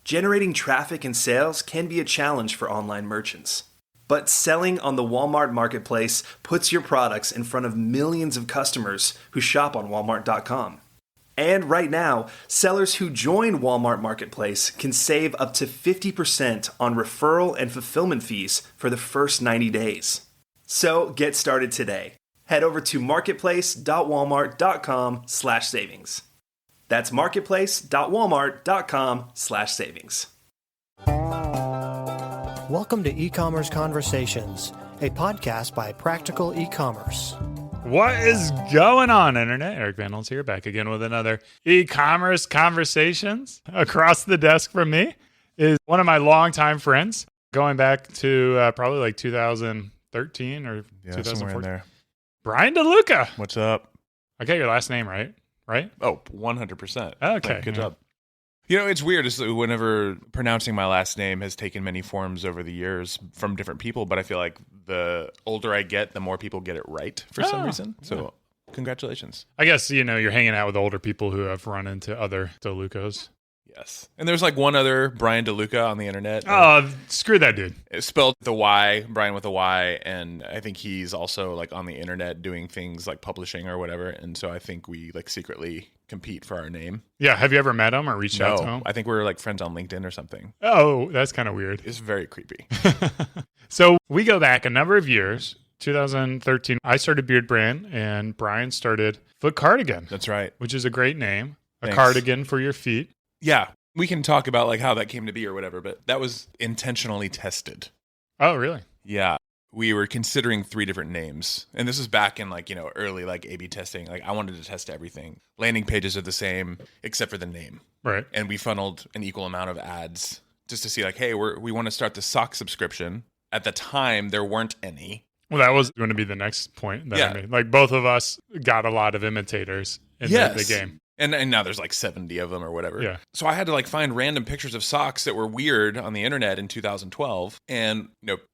Generating traffic and sales can be a challenge for online merchants. But selling on the Walmart Marketplace puts your products in front of millions of customers who shop on Walmart.com. And right now, sellers who join Walmart Marketplace can save up to 50% on referral and fulfillment fees for the first 90 days. So get started today. Head over to marketplace.walmart.com/savings. That's marketplace.walmart.com/savings. Welcome to E-Commerce Conversations, a podcast by Practical E-Commerce. What is going on, Internet? Eric Van Holtz here, back again with another E-Commerce Conversations. Across the desk from me is one of my longtime friends, going back to probably like 2013 or 2014. There. Bryan DeLuca. What's up? I got your last name right? Oh, 100%. Okay. Good job. You know, it's weird whenever pronouncing my last name has taken many forms over the years from different people, but I feel like the older I get, the more people get it right for some reason. So congratulations. I guess, you're hanging out with older people who have run into other DeLucas. Yes. And there's like one other Bryan DeLuca on the internet. Oh, screw that dude. It's spelled the Y, Bryan with a Y, and I think he's also like on the internet doing things like publishing or whatever, and so I think we like secretly compete for our name. Yeah, have you ever met him or reached out to him? I think we're like friends on LinkedIn or something. Oh, that's kind of weird. It's very creepy. So we go back a number of years. 2013, I started Beard Brand, and Bryan started Foot Cardigan. That's right. Which is a great name. Thanks. A cardigan for your feet. Yeah, we can talk about like how that came to be or whatever, but that was intentionally tested. Oh, really? Yeah. We were considering 3 different names. And this was back in like, early like A/B testing. Like I wanted to test everything. Landing pages are the same except for the name. Right. And we funneled an equal amount of ads just to see like, hey, we want to start the sock subscription. At the time, there weren't any. Well, that was going to be the next point that I made. Like both of us got a lot of imitators in the game. And now there's like 70 of them or whatever. Yeah. So I had to like find random pictures of socks that were weird on the internet in 2012. And,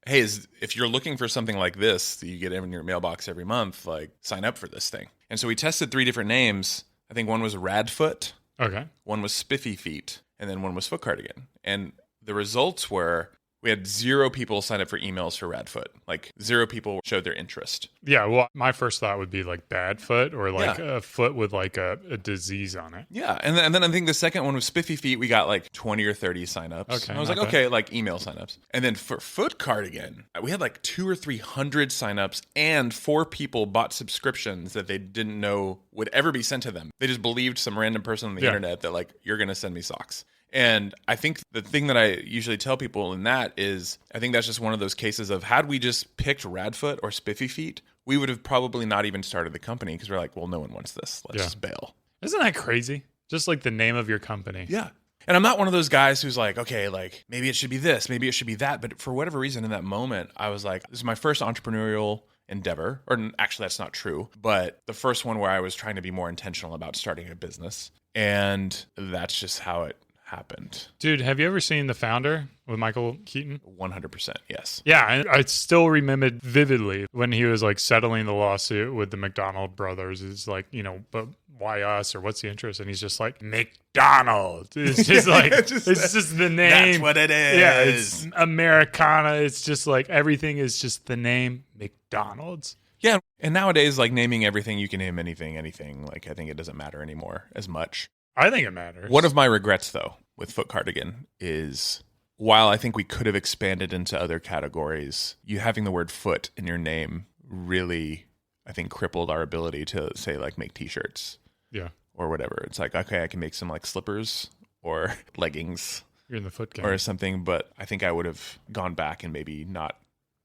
hey, if you're looking for something like this that you get in your mailbox every month, like sign up for this thing. And so we tested 3 different names. I think one was Radfoot. Okay. One was Spiffy Feet. And then one was Foot Cardigan. And the results were we had 0 people sign up for emails for Radfoot. Like 0 people showed their interest. Yeah, well, my first thought would be like bad foot or like a foot with like a disease on it. Yeah, and then I think the second one was Spiffy Feet. We got like 20 or 30 signups. Okay, and I was like, okay, like email signups. And then for Foot Cardigan, we had like 200 or 300 signups, and 4 people bought subscriptions that they didn't know would ever be sent to them. They just believed some random person on the internet that like, you're going to send me socks. And I think the thing that I usually tell people in that is I think that's just one of those cases of had we just picked Radfoot or Spiffy Feet, we would have probably not even started the company because we're like, well, no one wants this. Let's just bail. Isn't that crazy? Just like the name of your company. Yeah. And I'm not one of those guys who's like, okay, like maybe it should be this, maybe it should be that. But for whatever reason in that moment, I was like, this is my first entrepreneurial endeavor. Or actually, that's not true. But the first one where I was trying to be more intentional about starting a business. And that's just how it happened. Dude, have you ever seen The Founder with Michael Keaton? 100%, yes. Yeah, and I still remember vividly when he was like settling the lawsuit with the McDonald brothers. It's like, but why us or what's the interest? And he's just like, McDonald's. It's just like, it's just the name. That's what it is. Yeah, it's Americana. It's just like everything is just the name McDonald's. Yeah, and nowadays, like naming everything, you can name anything. Like I think it doesn't matter anymore as much. I think it matters. One of my regrets, though, with Foot Cardigan is while I think we could have expanded into other categories, you having the word foot in your name really, I think, crippled our ability to, say, like, make T-shirts. Yeah. Or whatever. It's like, okay, I can make some, like, slippers or leggings. You're in the foot game. Or something, but I think I would have gone back and maybe not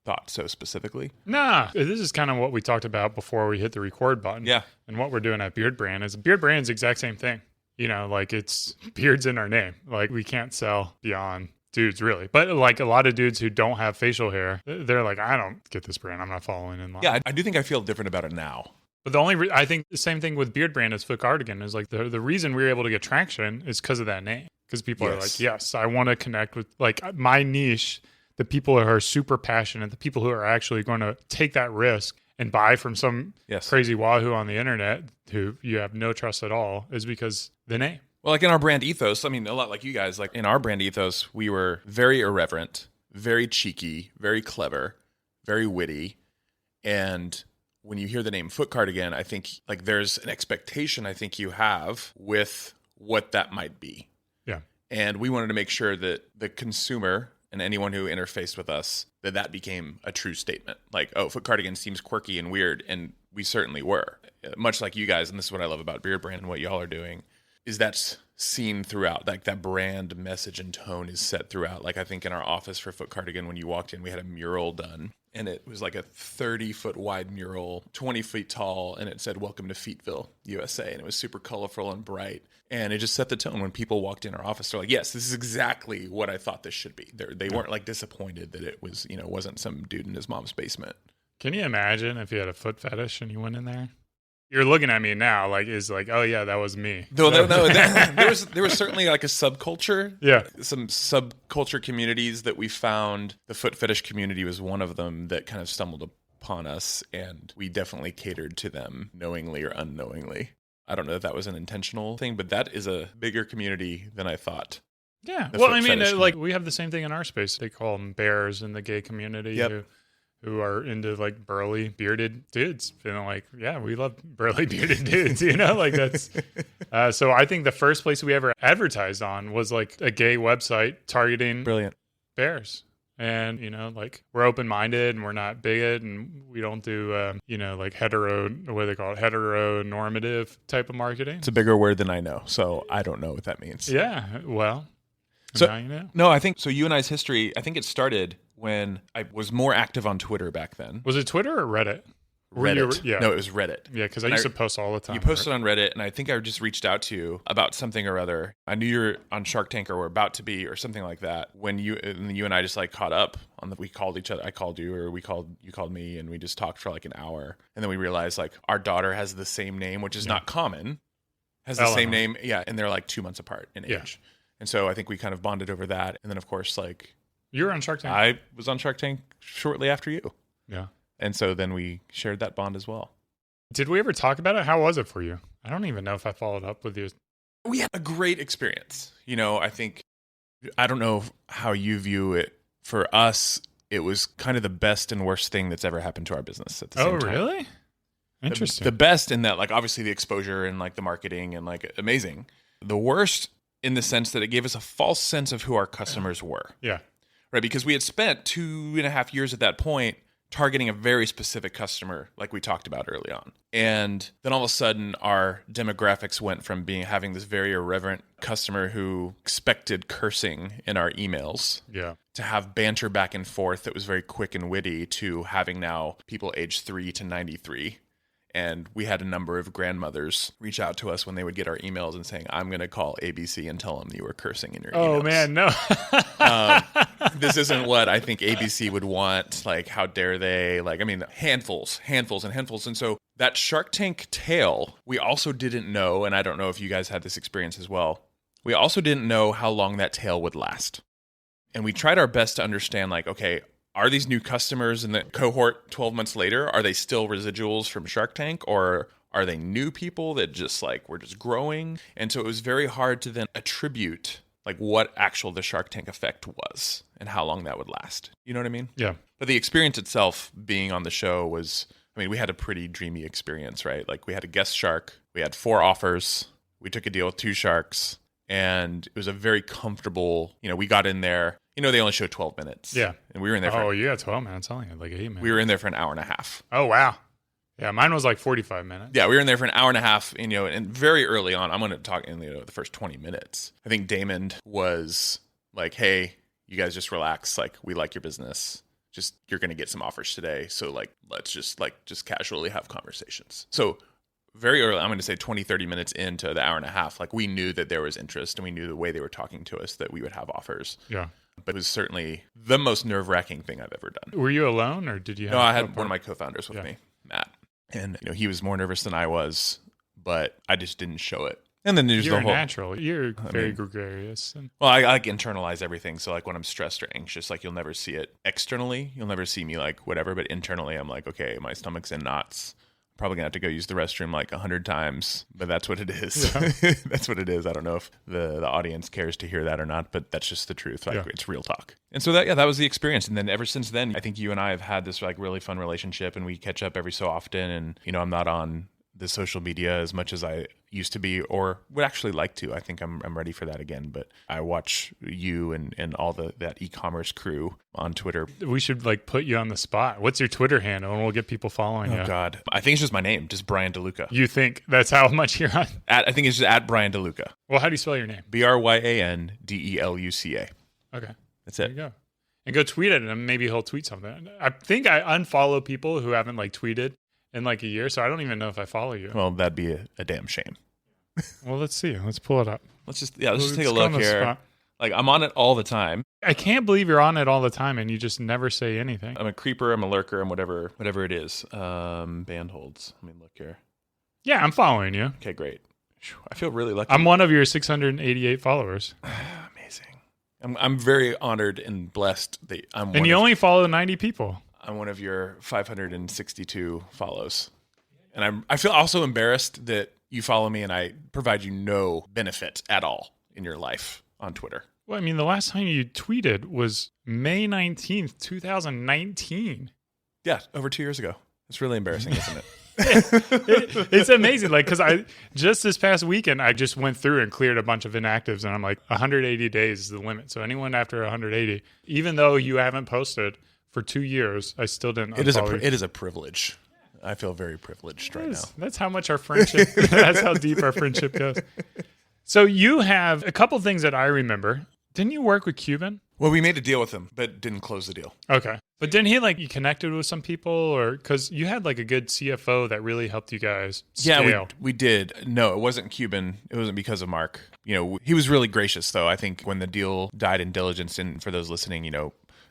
thought so specifically. Nah, this is kind of what we talked about before we hit the record button. Yeah. And what we're doing at Beard Brand is Beard Brand is the exact same thing. Like it's beards in our name. Like we can't sell beyond dudes really. But like a lot of dudes who don't have facial hair, they're like, I don't get this brand. I'm not following in line. Yeah, I do think I feel different about it now. But the only I think the same thing with Beard Brand as Foot Cardigan is like the reason we were able to get traction is because of that name. Because people are like, yes, I want to connect with like my niche, the people who are super passionate, the people who are actually going to take that risk and buy from some crazy wahoo on the internet who you have no trust at all is because the name. Well, like in our brand ethos, I mean, a lot like you guys, like in our brand ethos, we were very irreverent, very cheeky, very clever, very witty. And when you hear the name Foot Cardigan, I think like there's an expectation I think you have with what that might be. Yeah. And we wanted to make sure that the consumer and anyone who interfaced with us, that became a true statement. Like, oh, Foot Cardigan seems quirky and weird. And we certainly were. Much like you guys, and this is what I love about Beard Brand and what y'all are doing, is that's seen throughout. Like that brand message and tone is set throughout. Like I think in our office for Foot Cardigan, when you walked in, we had a mural done. And it was like a 30-foot wide mural, 20 feet tall, and it said, "Welcome to Feetville, USA." And it was super colorful and bright. And it just set the tone. When people walked in our office, they're like, yes, this is exactly what I thought this should be. They weren't like disappointed that it was, wasn't some dude in his mom's basement. Can you imagine if you had a foot fetish and you went in there? You're looking at me now like, oh yeah, that was me. No, there was certainly like a subculture. Yeah. Some subculture communities that we found. The foot fetish community was one of them that kind of stumbled upon us, and we definitely catered to them knowingly or unknowingly. I don't know if that was an intentional thing, but that is a bigger community than I thought. Yeah. Well, I mean, like we have the same thing in our space. They call them bears in the gay community. Yep. Who are into like burly bearded dudes. And like, yeah, we love burly bearded dudes, like that's, so I think the first place we ever advertised on was like a gay website targeting Brilliant bears. And, like we're open-minded and we're not bigot and we don't do, like heteronormative type of marketing. It's a bigger word than I know. So I don't know what that means. Yeah. Well, so, now you know. No, I think so. You and I's history, I think it started when I was more active on Twitter back then. Was it Twitter or Reddit? Reddit. Yeah. No, it was Reddit. Yeah, because I used to post all the time. You posted on Reddit, and I think I just reached out to you about something or other. I knew you were on Shark Tank or were about to be or something like that. When you and I just like caught up we called each other. I called you or you called me, and we just talked for like an hour. And then we realized like our daughter has the same name, which is not common. Has the same name. Yeah, and they're like 2 months apart in age. Yeah. And so I think we kind of bonded over that. And then of course like you were on Shark Tank. I was on Shark Tank shortly after you. Yeah. And so then we shared that bond as well. Did we ever talk about it? How was it for you? I don't even know if I followed up with you. We had a great experience. I don't know how you view it. For us, it was kind of the best and worst thing that's ever happened to our business at the same time. Oh, really? Interesting. The best in that, like, obviously the exposure and like the marketing and like amazing. The worst in the sense that it gave us a false sense of who our customers were. Yeah. Right. Because we had spent 2.5 years at that point targeting a very specific customer, like we talked about early on. And then all of a sudden, our demographics went from having this very irreverent customer who expected cursing in our emails, to have banter back and forth that was very quick and witty, to having now people aged 3 to 93. And we had a number of grandmothers reach out to us when they would get our emails and saying, "I'm going to call ABC and tell them you were cursing in your emails." Oh, man, no. This isn't what I think ABC would want. Like, how dare they? Like, I mean, handfuls. And so that Shark Tank tale, we also didn't know, and I don't know if you guys had this experience as well, we also didn't know how long that tail would last. And we tried our best to understand, like, okay, are these new customers in the cohort 12 months later, are they still residuals from Shark Tank, or are they new people that just like were just growing? And so it was very hard to then attribute like what the Shark Tank effect was and how long that would last. You know what I mean? Yeah. But the experience itself being on the show was, I mean, we had a pretty dreamy experience, right? Like we had a guest shark, we had 4 offers, we took a deal with 2 sharks, and it was a very comfortable, we got in there. They only showed 12 minutes. Yeah. And we were in there for... you got 12 minutes. I'm telling you, like 8 minutes. We were in there for an hour and a half. Oh, wow. Yeah, mine was like 45 minutes. Yeah, we were in there for an hour and a half, and very early on, I'm going to talk in the first 20 minutes. I think Damon was like, "Hey, you guys just relax. Like, we like your business. Just, you're going to get some offers today. So like, let's just casually have conversations." So very early, I'm going to say 20, 30 minutes into the hour and a half, like we knew that there was interest and we knew the way they were talking to us that we would have offers. Yeah. But it was certainly the most nerve-wracking thing I've ever done. Were you alone or did you have... No, I had one of my co-founders with me, Matt. And he was more nervous than I was, but I just didn't show it. And then there's You're the whole... natural. You're very gregarious. Well, I like internalize everything. So like when I'm stressed or anxious, like you'll never see it externally. You'll never see me like whatever, but internally I'm like, okay, my stomach's in knots. Probably gonna have to go use the restroom like 100 times, but that's what it is. Yeah. That's what it is. I don't know if the audience cares to hear that or not, but that's just the truth. Like, it's real talk. And so that was the experience. And then ever since then, I think you and I have had this like really fun relationship, and we catch up every so often. And I'm not on the social media as much as I used to be, or would actually like to. I think I'm ready for that again. But I watch you and all that e-commerce crew on Twitter. We should like put you on the spot. What's your Twitter handle? And we'll get people following you. Oh God. I think it's just my name, just Bryan DeLuca. You think that's how much you're on? I think it's just at Bryan DeLuca. Well, how do you spell your name? BryanDeluca. Okay. That's there it. You go. And go tweet at him. Maybe he'll tweet something. I think I unfollow people who haven't like tweeted in like a year, so I don't even know if I follow you. Well, that'd be a damn shame. Well, let's see. Let's pull it up. Let's just take a look here. Spot. Like, I'm on it all the time. I can't believe you're on it all the time and you just never say anything. I'm a creeper. I'm a lurker. I'm whatever it is. Band holds. Let me look here. Yeah, I'm following you. Okay, great. I feel really lucky. I'm one of your 688 followers. Amazing. I'm very honored and blessed that I'm. And you only follow 90 people. I'm one of your 562 follows. And I feel also embarrassed that you follow me and I provide you no benefit at all in your life on Twitter. Well, I mean, the last time you tweeted was May 19th, 2019. Yeah, over 2 years ago. It's really embarrassing, isn't it? It's amazing. Like, because just this past weekend, I just went through and cleared a bunch of inactives, and I'm like, 180 days is the limit. So anyone after 180, even though you haven't posted for 2 years, I still didn't. It is a privilege. I feel very privileged right now. That's how much our friendship, that's how deep our friendship goes. So you have a couple things that I remember. Didn't you work with Cuban? Well, we made a deal with him, but didn't close the deal. Okay. But didn't he you connected with some people, or because you had like a good CFO that really helped you guys scale? Yeah, we did. No, it wasn't Cuban. It wasn't because of Mark. He was really gracious though. I think when the deal died in diligence, and for those listening,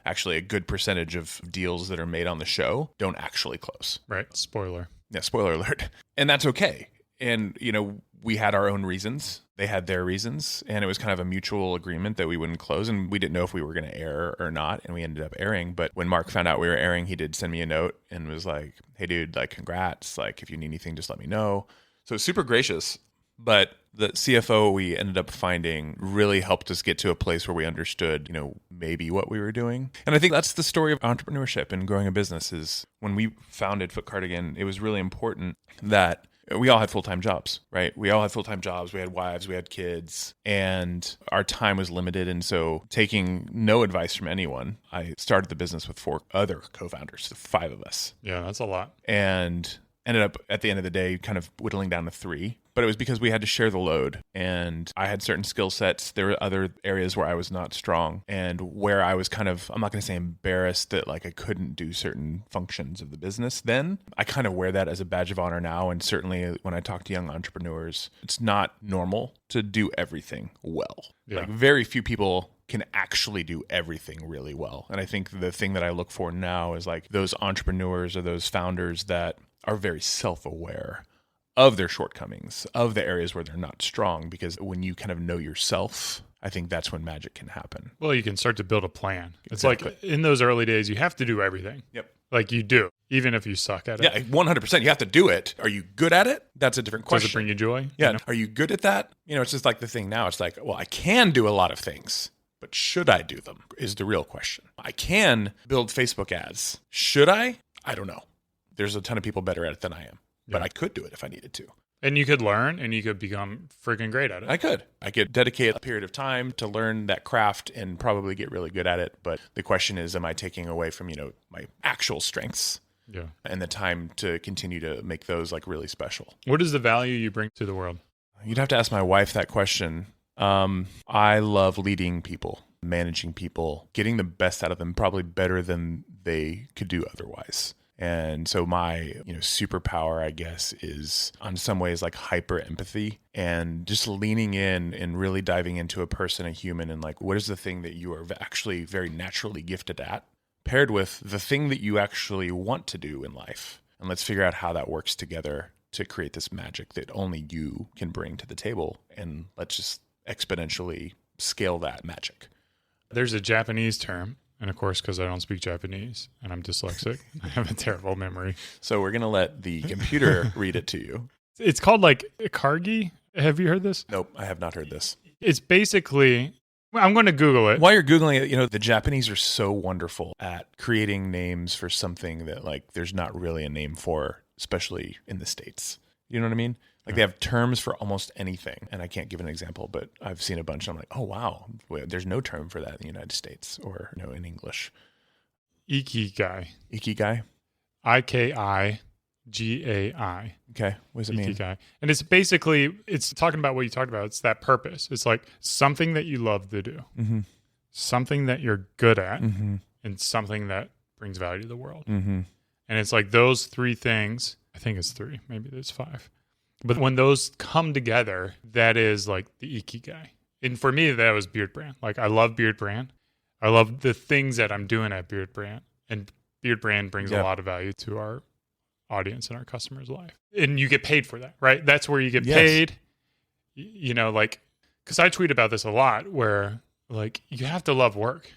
actually a good percentage of deals that are made on the show don't actually close. Right. Spoiler. Yeah, spoiler alert. And that's okay. And, we had our own reasons. They had their reasons. And it was kind of a mutual agreement that we wouldn't close. And we didn't know if we were going to air or not. And we ended up airing. But when Mark found out we were airing, he did send me a note and was like, hey, dude, congrats. If you need anything, just let me know. So super gracious. But the CFO we ended up finding really helped us get to a place where we understood, maybe what we were doing. And I think that's the story of entrepreneurship and growing a business. Is when we founded Foot Cardigan, it was really important that we all had full-time jobs, right? We all had full-time jobs. We had wives, we had kids, and our time was limited. And so taking no advice from anyone, I started the business with 4 other co-founders, so 5 of us. Yeah, that's a lot. And ended up at the end of the day kind of whittling down to 3. But it was because we had to share the load, and I had certain skill sets. There were other areas where I was not strong, and where I was kind of, I'm not going to say embarrassed that I couldn't do certain functions of the business then. I kind of wear that as a badge of honor now. And certainly when I talk to young entrepreneurs, it's not normal to do everything well. Yeah. Very few people can actually do everything really well. And I think the thing that I look for now is those entrepreneurs or those founders that are very self-aware of their shortcomings, of the areas where they're not strong, because when you kind of know yourself, I think that's when magic can happen. Well, you can start to build a plan. Exactly. It's in those early days, you have to do everything. Yep. You do, even if you suck at it. Yeah, 100%. You have to do it. Are you good at it? That's a different question. Does it bring you joy? Yeah. Are you good at that? It's just the thing now. It's well, I can do a lot of things, but should I do them is the real question. I can build Facebook ads. Should I? I don't know. There's a ton of people better at it than I am. But I could do it if I needed to. And you could learn and you could become freaking great at it. I could dedicate a period of time to learn that craft and probably get really good at it. But the question is, am I taking away from, my actual strengths? Yeah. And the time to continue to make those really special. What is the value you bring to the world? You'd have to ask my wife that question. I love leading people, managing people, getting the best out of them, probably better than they could do otherwise. And so my, superpower, I guess, is on some ways hyper empathy and just leaning in and really diving into a person, a human, and what is the thing that you are actually very naturally gifted at, paired with the thing that you actually want to do in life. And let's figure out how that works together to create this magic that only you can bring to the table. And let's just exponentially scale that magic. There's a Japanese term And of course, because I don't speak Japanese and I'm dyslexic, I have a terrible memory. So we're going to let the computer read it to you. It's called like Kargi. Have you heard this? Nope, I have not heard this. It's basically, I'm going to Google it. While you're Googling it, the Japanese are so wonderful at creating names for something that like there's not really a name for, especially in the States. You know what I mean? Like they have terms for almost anything. And I can't give an example, but I've seen a bunch and I'm like, oh, wow, there's no term for that in the United States or in English. Ikigai. Ikigai? Ikigai. Okay. What does it mean? Ikigai. And it's basically, it's talking about what you talked about. It's that purpose. It's like something that you love to do, something that you're good at, and something that brings value to the world. And it's like those three things. I think it's three. Maybe there's five. But when those come together, that is like the Ikigai. And for me, that was Beard Brand. Like I love Beard Brand. I love the things that I'm doing at Beard Brand. And Beard Brand brings a lot of value to our audience and our customers' life. And you get paid for that, right? That's where you get paid. Like, because I tweet about this a lot where like you have to love work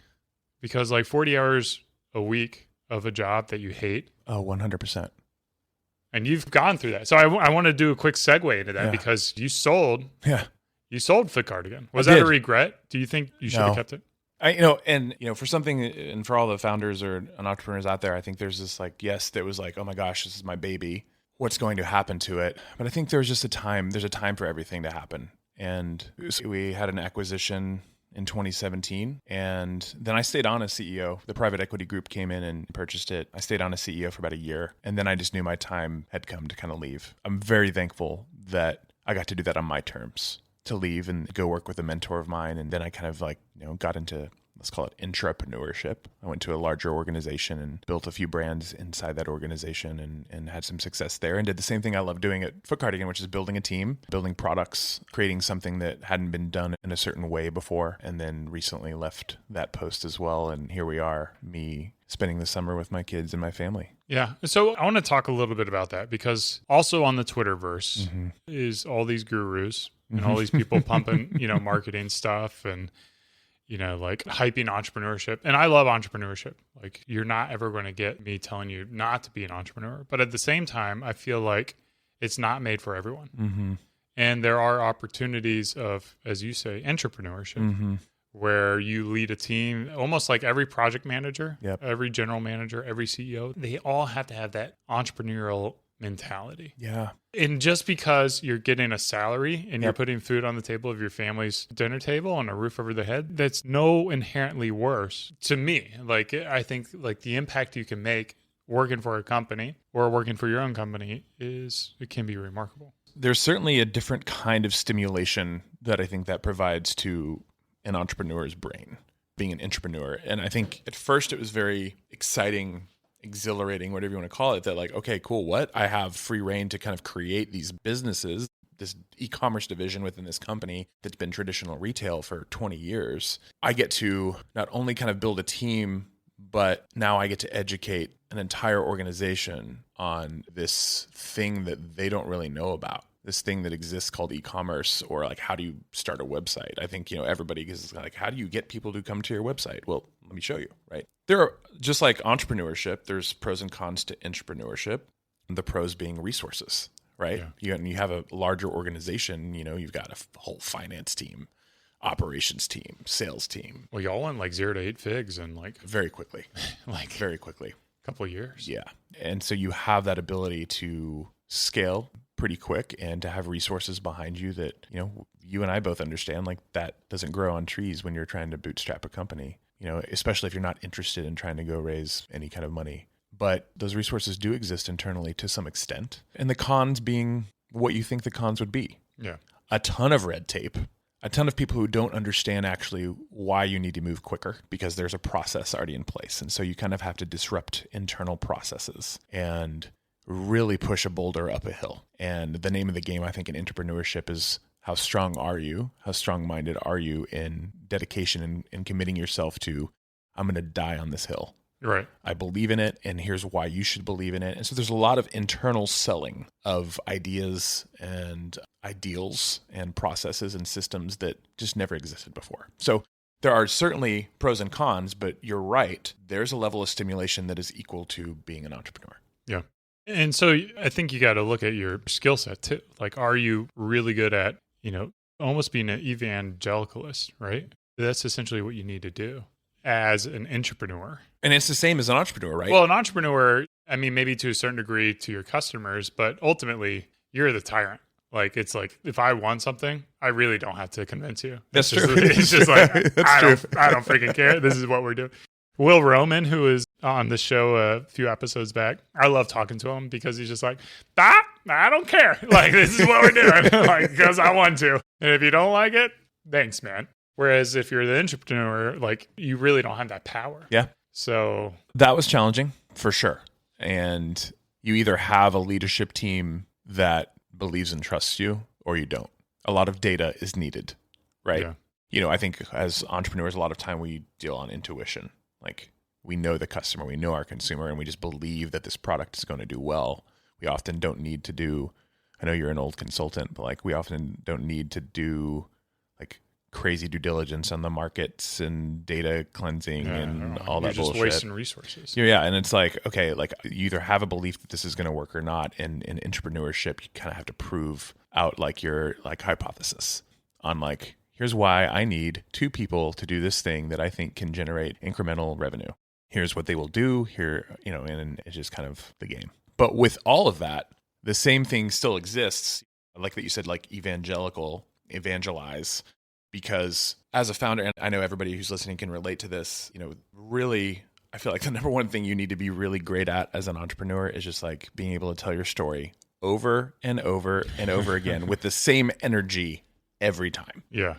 because like 40 hours a week of a job that you hate. Oh, 100%. And you've gone through that. So I want to do a quick segue into that because you sold Foot Cardigan. Was that a regret? Do you think you should have kept it? For something, and for all the founders or entrepreneurs out there, I think there's this like, yes, that was like, oh my gosh, this is my baby. What's going to happen to it? But I think there's a time for everything to happen. And we had an acquisition in 2017. And then I stayed on as CEO. The private equity group came in and purchased it. I stayed on as CEO for about a year. And then I just knew my time had come to kind of leave. I'm very thankful that I got to do that on my terms, to leave and go work with a mentor of mine. And then I kind of like, got into, let's call it intrapreneurship. I went to a larger organization and built a few brands inside that organization and had some success there and did the same thing I love doing at Foot Cardigan, which is building a team, building products, creating something that hadn't been done in a certain way before. And then recently left that post as well. And here we are, me spending the summer with my kids and my family. Yeah. So I want to talk a little bit about that because also on the Twitterverse is all these gurus and all these people pumping, marketing stuff and, like hyping entrepreneurship. And I love entrepreneurship. Like you're not ever going to get me telling you not to be an entrepreneur. But at the same time, I feel like it's not made for everyone. And there are opportunities of, as you say, entrepreneurship, where you lead a team, almost like every project manager, every general manager, every CEO, they all have to have that entrepreneurial mentality. Yeah. And just because you're getting a salary and you're putting food on the table of your family's dinner table and a roof over their head, that's no inherently worse to me. Like, I think like the impact you can make working for a company or working for your own company it can be remarkable. There's certainly a different kind of stimulation that I think that provides to an entrepreneur's brain, being an intrapreneur. And I think at first it was very exciting, exhilarating, whatever you want to call it, that like, okay, cool, what? I have free reign to kind of create these businesses, this e-commerce division within this company that's been traditional retail for 20 years. I get to not only kind of build a team, but now I get to educate an entire organization on this thing that they don't really know about. This thing that exists called e-commerce, or like, how do you start a website? I think, everybody is like, how do you get people to come to your website? Well, let me show you, right? There are, just like entrepreneurship, there's pros and cons to entrepreneurship. The pros being resources, right? Yeah. You have a larger organization, you've got a whole finance team, operations team, sales team. Well, y'all went like 0 to 8 figs and like very quickly, a couple of years. Yeah. And so you have that ability to scale pretty quick and to have resources behind you that, you and I both understand, like that doesn't grow on trees when you're trying to bootstrap a company, especially if you're not interested in trying to go raise any kind of money. But those resources do exist internally to some extent. And the cons being what you think the cons would be. Yeah. A ton of red tape, a ton of people who don't understand actually why you need to move quicker because there's a process already in place. And so you kind of have to disrupt internal processes and really push a boulder up a hill. And the name of the game, I think, in entrepreneurship is how strong are you? How strong-minded are you in dedication and committing yourself to, I'm going to die on this hill. Right. I believe in it, and here's why you should believe in it. And so there's a lot of internal selling of ideas and ideals and processes and systems that just never existed before. So There are certainly pros and cons, but you're right. There's a level of stimulation that is equal to being an entrepreneur. Yeah. And so I think you got to look at your skill set too. Like, are you really good at, almost being an evangelicalist, right? That's essentially what you need to do as an entrepreneur. And it's the same as an entrepreneur, right? Well, an entrepreneur, I mean, maybe to a certain degree to your customers, but ultimately you're the tyrant. Like, it's like, if I want something, I really don't have to convince you. That's true. It's just like, I don't freaking care. This is what we're doing. Will Roman, who was on the show a few episodes back, I love talking to him because he's just like, I don't care. Like, this is what we're doing. Like, because I want to. And if you don't like it, thanks, man. Whereas if you're the entrepreneur, like, you really don't have that power. Yeah. So that was challenging for sure. And you either have a leadership team that believes and trusts you, or you don't. A lot of data is needed, right? Yeah. I think as entrepreneurs, a lot of time we deal on intuition. Like, we know the customer, we know our consumer, and we just believe that this product is going to do well. We often don't need to do, I know you're an old consultant, but like, we often don't need to do like crazy due diligence on the markets and data cleansing and all that bullshit. You're just wasting resources. Yeah. And it's like, okay, like, you either have a belief that this is going to work or not. And in entrepreneurship, you kind of have to prove out like your like hypothesis on like, here's why I need 2 people to do this thing that I think can generate incremental revenue. Here's what they will do here, and it's just kind of the game. But with all of that, the same thing still exists. Like that you said, like evangelize, because as a founder, and I know everybody who's listening can relate to this, really, I feel like the number one thing you need to be really great at as an entrepreneur is just like being able to tell your story over and over and over again with the same energy every time. Yeah.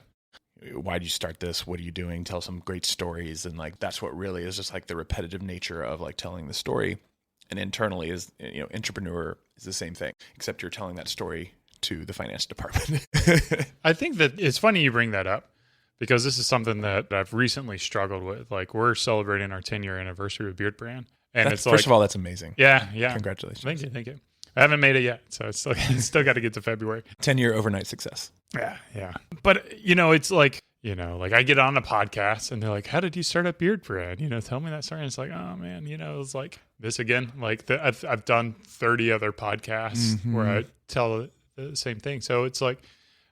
Why did you start this? What are you doing? Tell some great stories. And like, that's what really is just like the repetitive nature of like telling the story. And internally is, entrepreneur is the same thing, except you're telling that story to the finance department. I think that it's funny you bring that up because this is something that I've recently struggled with. Like, we're celebrating our 10-year anniversary with Beard Brand. And it's like, first of all, that's amazing. Yeah. Congratulations. Thank you. I haven't made it yet, so it's still got to get to February. 10-year overnight success. Yeah. But, it's like, like I get on a podcast and they're like, how did you start up Beard Brand? Tell me that story. And it's like, oh man, it's like this again. Like I've done 30 other podcasts where I tell the same thing. So it's like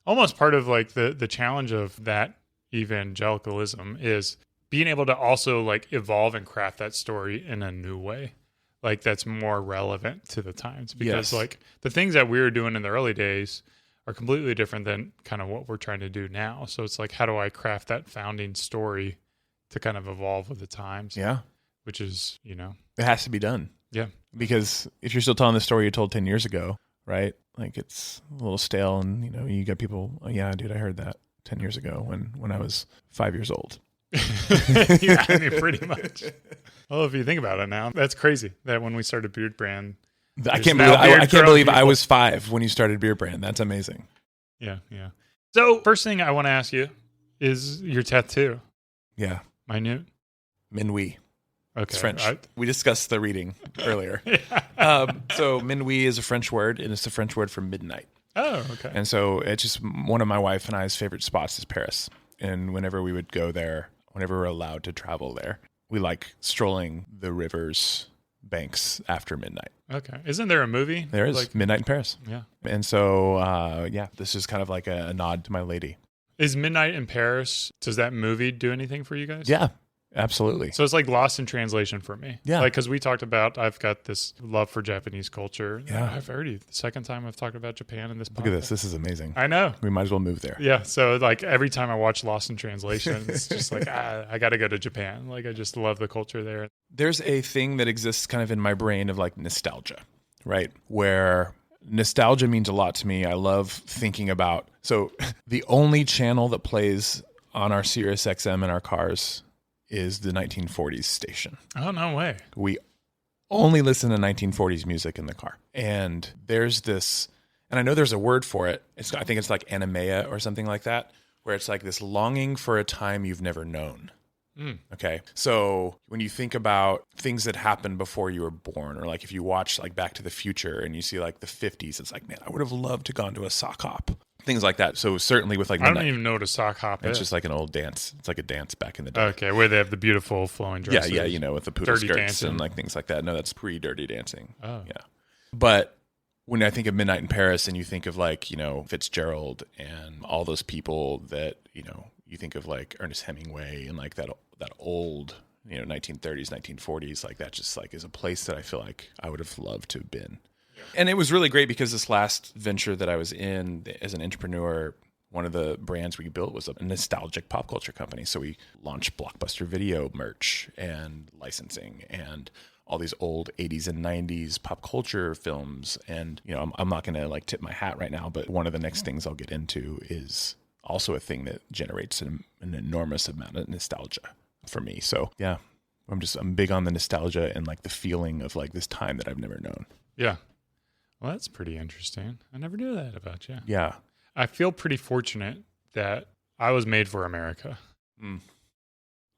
almost part of like the challenge of that evangelicalism is being able to also like evolve and craft that story in a new way. Like that's more relevant to the times because like the things that we were doing in the early days are completely different than kind of what we're trying to do now. So it's like, how do I craft that founding story to kind of evolve with the times? Yeah. Which is, it has to be done. Yeah. Because if you're still telling the story you told 10 years ago, right? Like it's a little stale and, you got people, oh, yeah, dude, I heard that 10 years ago when I was 5 years old. Yeah, I mean, pretty much. Well, if you think about it now, that's crazy that when we started Beard Brand, I can't believe I was 5 when you started Beard Brand. That's amazing. Yeah. So first thing I want to ask you is your tattoo. Yeah. Minute. Minuit. Okay. It's French. We discussed the reading earlier. So minuit is a French word, and it's the French word for midnight. Oh, okay. And so it's just one of my wife and I's favorite spots is Paris. And whenever we would go there, whenever we're allowed to travel there, we like strolling the river's banks after midnight. Okay. Isn't there a movie? There is. Midnight in Paris. Yeah. And so, this is kind of like a nod to my lady. Is Midnight in Paris, does that movie do anything for you guys? Yeah, absolutely. So it's like lost in translation for me. Yeah. Like, because we talked about, I've got this love for Japanese culture. Yeah. I've already, the second time I've talked about Japan in this podcast. Look at this. This is amazing. I know. We might as well move there. Yeah. So like every time I watch Lost in Translation, it's just like, I got to go to Japan. Like, I just love the culture there. There's a thing that exists kind of in my brain of like nostalgia, right? Where nostalgia means a lot to me. I love thinking about, so the only channel that plays on our Sirius XM in our cars is the 1940s station. Oh, no way. We only listen to 1940s music in the car. And there's this, and I know there's a word for it. I think it's like animea or something like that, where it's like this longing for a time you've never known. Okay. So when you think about things that happened before you were born, or like if you watch like Back to the Future and you see like the 50s, it's like, man, I would have loved to gone to a sock hop. things like that. So certainly with like I don't even know what a sock hop is. It's just like an old dance. It's like a dance back in the day. Okay, where they have the beautiful flowing dresses. Yeah, with the poodle Dirty skirts dancing. and like things like that. No, that's pre-Dirty Dancing. Oh. Yeah. But when I think of Midnight in Paris and you think of like, Fitzgerald and all those people that, you think of like Ernest Hemingway and like that old, 1930s, 1940s, like that just like is a place that I feel like I would have loved to have been. And it was really great because this last venture that I was in as an entrepreneur, one of the brands we built was a nostalgic pop culture company. So we launched Blockbuster Video merch and licensing and all these old 80s and 90s pop culture films. And, I'm not going to like tip my hat right now, but one of the next things I'll get into is also a thing that generates an enormous amount of nostalgia for me. So yeah, I'm big on the nostalgia and like the feeling of like this time that I've never known. Yeah. Well, that's pretty interesting. I never knew that about you. Yeah. I feel pretty fortunate that I was made for America.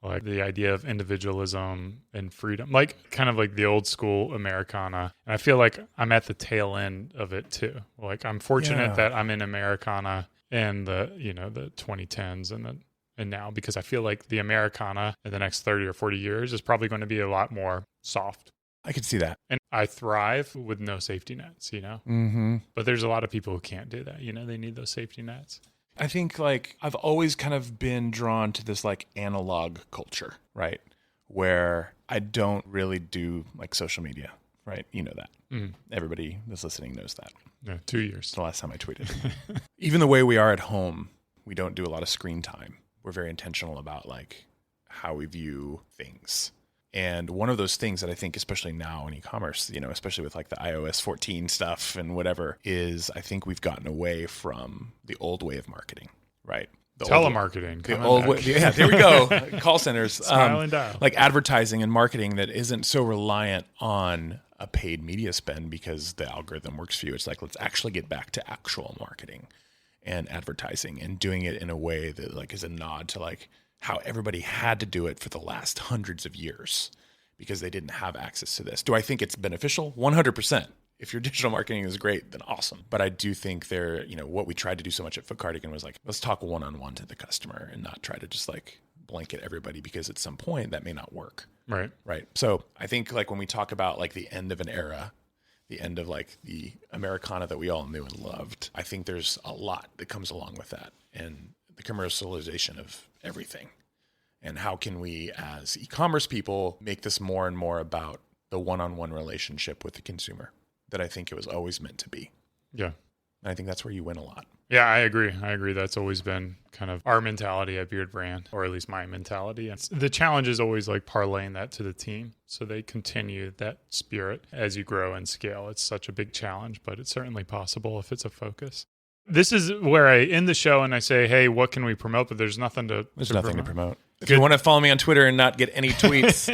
Like the idea of individualism and freedom, like kind of like the old school Americana. And I feel like I'm at the tail end of it too. Like I'm fortunate that I'm in Americana in the 2010s and now, because I feel like the Americana in the next 30 or 40 years is probably going to be a lot more soft. I could see that. And I thrive with no safety nets, Mm-hmm. But there's a lot of people who can't do that. They need those safety nets. I think like I've always kind of been drawn to this like analog culture, right? Where I don't really do like social media, right? You know that. Mm. Everybody that's listening knows that. Yeah, 2 years. It's the last time I tweeted. Even the way we are at home, we don't do a lot of screen time. We're very intentional about like how we view things. And one of those things that I think, especially now in e-commerce, especially with like the iOS 14 stuff and whatever, is I think we've gotten away from the old way of marketing, right? Telemarketing. The old way, yeah, there we go. Call centers. Smile and dial. Like advertising and marketing that isn't so reliant on a paid media spend because the algorithm works for you. It's like, let's actually get back to actual marketing and advertising and doing it in a way that like is a nod to like how everybody had to do it for the last hundreds of years because they didn't have access to this. Do I think it's beneficial? 100%. If your digital marketing is great, then awesome. But I do think what we tried to do so much at Foot Cardigan was like, let's talk one-on-one to the customer and not try to just like blanket everybody because at some point that may not work. Right. Right. So I think like when we talk about like the end of an era, the end of like the Americana that we all knew and loved, I think there's a lot that comes along with that and the commercialization of everything. And how can we as e-commerce people make this more and more about the one-on-one relationship with the consumer that I think it was always meant to be. Yeah. And I think that's where you win a lot. Yeah, I agree. That's always been kind of our mentality at Beard Brand, or at least my mentality. And the challenge is always like parlaying that to the team so they continue that spirit as you grow and scale. It's such a big challenge, but it's certainly possible if it's a focus. This is where I end the show and I say, hey, what can we promote? But there's nothing to promote. If you want to follow me on Twitter and not get any tweets,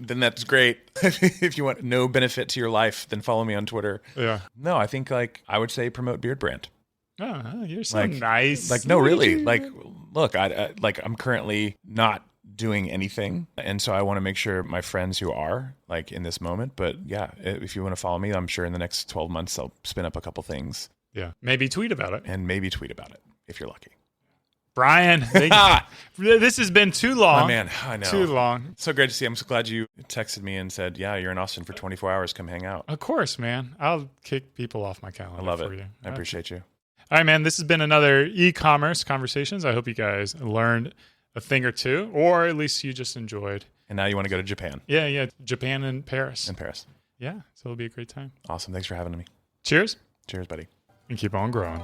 then that's great. If you want no benefit to your life, then follow me on Twitter. Yeah. No, I think like I would say promote Beard Brand. Oh, you're so nice. Like, no, really. Like, look, I'm currently not doing anything. And so I want to make sure my friends who are like in this moment, but yeah, if you want to follow me, I'm sure in the next 12 months, I'll spin up a couple things. Yeah. Maybe tweet about it. And maybe tweet about it if you're lucky. Brian, this has been too long. My man, I know. Too long. So great to see you. I'm so glad you texted me and said, yeah, you're in Austin for 24 hours. Come hang out. Of course, man. I'll kick people off my calendar. I love for it. you. I appreciate you. All right, man. This has been another e-commerce conversations. I hope you guys learned a thing or two, or at least you just enjoyed. And now you want to go to Japan. Yeah. Japan and Paris. Yeah. So it'll be a great time. Awesome. Thanks for having me. Cheers. Cheers, buddy. And keep on growing.